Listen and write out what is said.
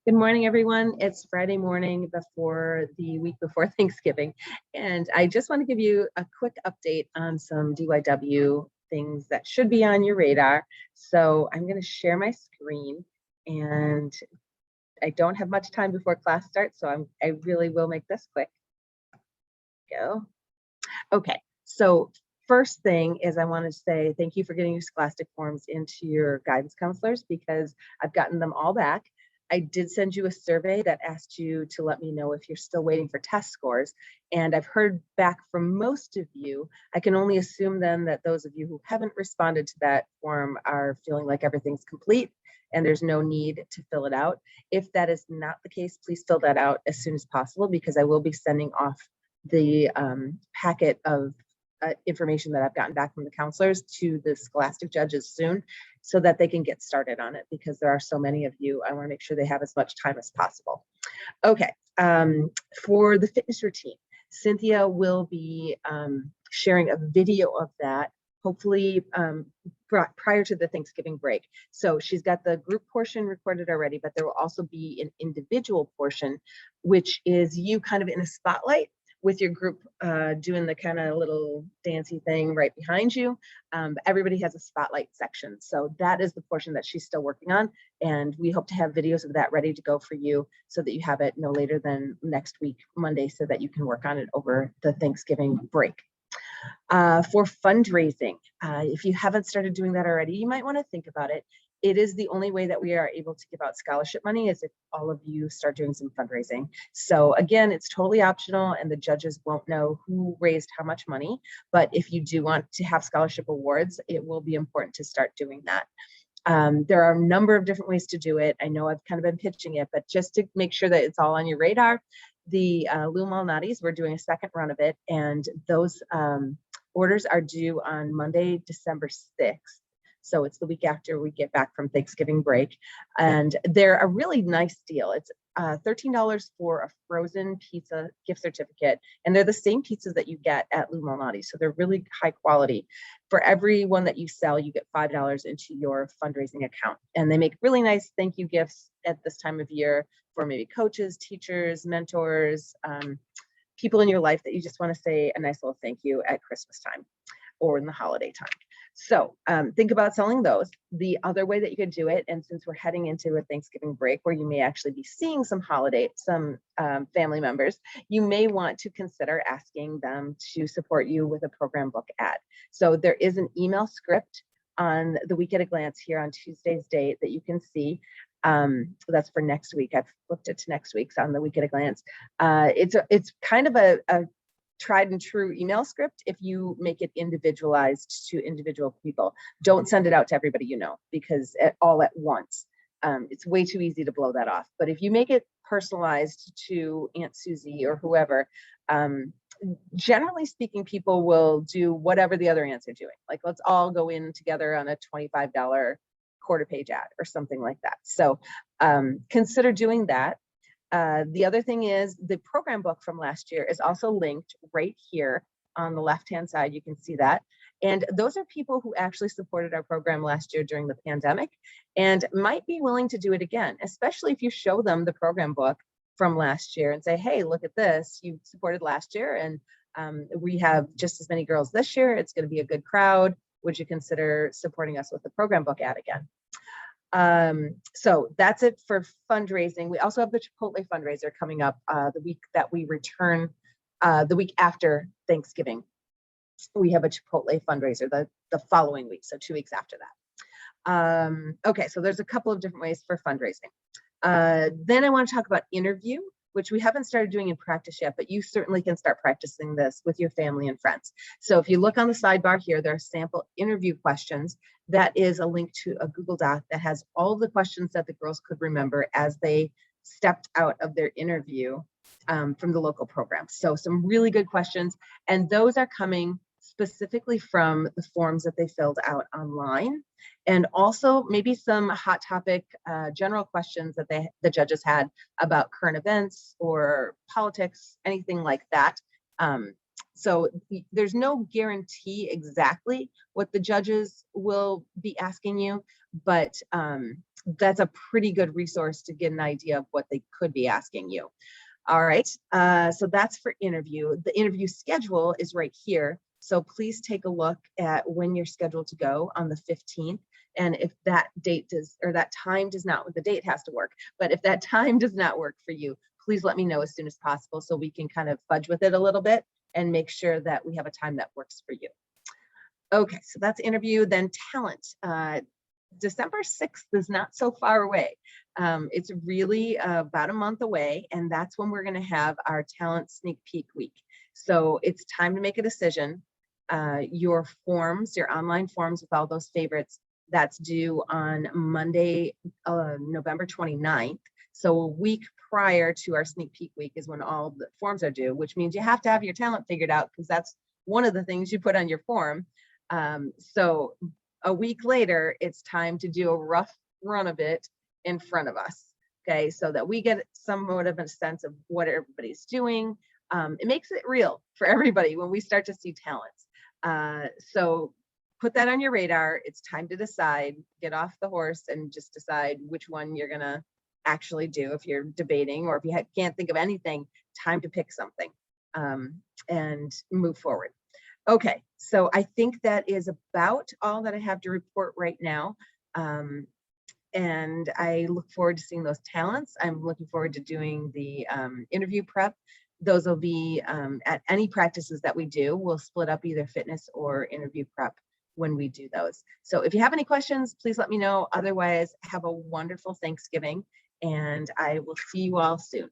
Good morning, everyone. It's Friday morning before the week before Thanksgiving, and I just want to give you a quick update on some DYW things that should be on your radar. So I'm going to share my screen, and I don't have much time before class starts, so I really will make this quick. Go. Okay, so first thing is I want to say thank you for getting your scholastic forms into your guidance counselors because I've gotten them all back. I did send you a survey that asked you to let me know if you're still waiting for test scores. And I've heard back from most of you. I can only assume then that those of you who haven't responded to that form are feeling like everything's complete and there's no need to fill it out. If that is not the case, please fill that out as soon as possible because I will be sending off the packet of information that I've gotten back from the counselors to the scholastic judges soon so that they can get started on it because there are so many of you. I want to make sure they have as much time as possible. Okay, for the fitness routine, Cynthia will be sharing a video of that hopefully prior to the Thanksgiving break. So she's got the group portion recorded already, but there will also be an individual portion, which is you kind of in a spotlight with your group doing the kind of little dancey thing right behind you. Everybody has a spotlight section. So that is the portion that she's still working on. And we hope to have videos of that ready to go for you so that you have it no later than next week, Monday, so that you can work on it over the Thanksgiving break. For fundraising, if you haven't started doing that already, you might want to think about it. It is the only way that we are able to give out scholarship money is if all of you start doing some fundraising. So again, it's totally optional and the judges won't know who raised how much money. But if you do want to have scholarship awards, it will be important to start doing that. There are a number of different ways to do it. I know I've kind of been pitching it, but just to make sure that it's all on your radar, the Lou Malnati's, we're doing a second run of it, and those orders are due on Monday, December 6th. So it's the week after we get back from Thanksgiving break. And they're a really nice deal. It's $13 for a frozen pizza gift certificate. And they're the same pizzas that you get at Lou Malnati's. So they're really high quality. For every one that you sell, you get $5 into your fundraising account. And they make really nice thank you gifts at this time of year for maybe coaches, teachers, mentors, people in your life that you just want to say a nice little thank you at Christmas time or in the holiday time. So think about selling those. The other way that you could do it, and since we're heading into a Thanksgiving break where you may actually be seeing some family members, you may want to consider asking them to support you with a program book ad. So there is an email script on the Week at a Glance here on Tuesday's date that you can see. That's for next week. I've flipped it to next week's on the Week at a Glance. It's kind of a tried and true email script if you make it individualized to individual people. Don't send it out to everybody you know because all at once. It's way too easy to blow that off. But if you make it personalized to Aunt Susie or whoever, generally speaking, people will do whatever the other aunts are doing. Like, let's all go in together on a $25 quarter page ad or something like that. So consider doing that. The other thing is the program book from last year is also linked right here on the left-hand side. You can see that. And those are people who actually supported our program last year during the pandemic and might be willing to do it again, especially if you show them the program book from last year and say, hey, look at this. You supported last year and we have just as many girls this year. It's going to be a good crowd. Would you consider supporting us with the program book ad again? So that's it for fundraising. We also have the Chipotle fundraiser coming up the week that we return, the week after Thanksgiving. We have a Chipotle fundraiser the following week, so 2 weeks after that. Okay, so there's a couple of different ways for fundraising. Then I want to talk about interview, which we haven't started doing in practice yet, but you certainly can start practicing this with your family and friends. So if you look on the sidebar here, there are sample interview questions. That is a link to a Google Doc that has all the questions that the girls could remember as they stepped out of their interview from the local program. So some really good questions, and those are coming specifically from the forms that they filled out online, and also maybe some hot topic general questions that the judges had about current events or politics, anything like that. So there's no guarantee exactly what the judges will be asking you, but that's a pretty good resource to get an idea of what they could be asking you. All right, so that's for interview. The interview schedule is right here. So please take a look at when you're scheduled to go on the 15th. And if that date does, or that time does not, the date has to work, but if that time does not work for you, please let me know as soon as possible so we can kind of fudge with it a little bit and make sure that we have a time that works for you. Okay, so that's interview. Then talent. December 6th is not so far away. It's really about a month away, and that's when we're going to have our talent sneak peek week. So it's time to make a decision. Your forms, your online forms with all those favorites, that's due on Monday, November 29th. So a week prior to our sneak peek week is when all the forms are due, which means you have to have your talent figured out because that's one of the things you put on your form. So a week later, it's time to do a rough run of it in front of us. Okay, so that we get somewhat of a sense of what everybody's doing. It makes it real for everybody when we start to see talents. So put that on your radar. It's time to decide, get off the horse and just decide which one you're gonna actually do. If you're debating or if you can't think of anything, time to pick something and move forward. Okay, so I think that is about all that I have to report right now. And I look forward to seeing those talents. I'm looking forward to doing the interview prep. Those will be at any practices that we do. We'll split up either fitness or interview prep when we do those. So if you have any questions, please let me know. Otherwise, have a wonderful Thanksgiving, and I will see you all soon.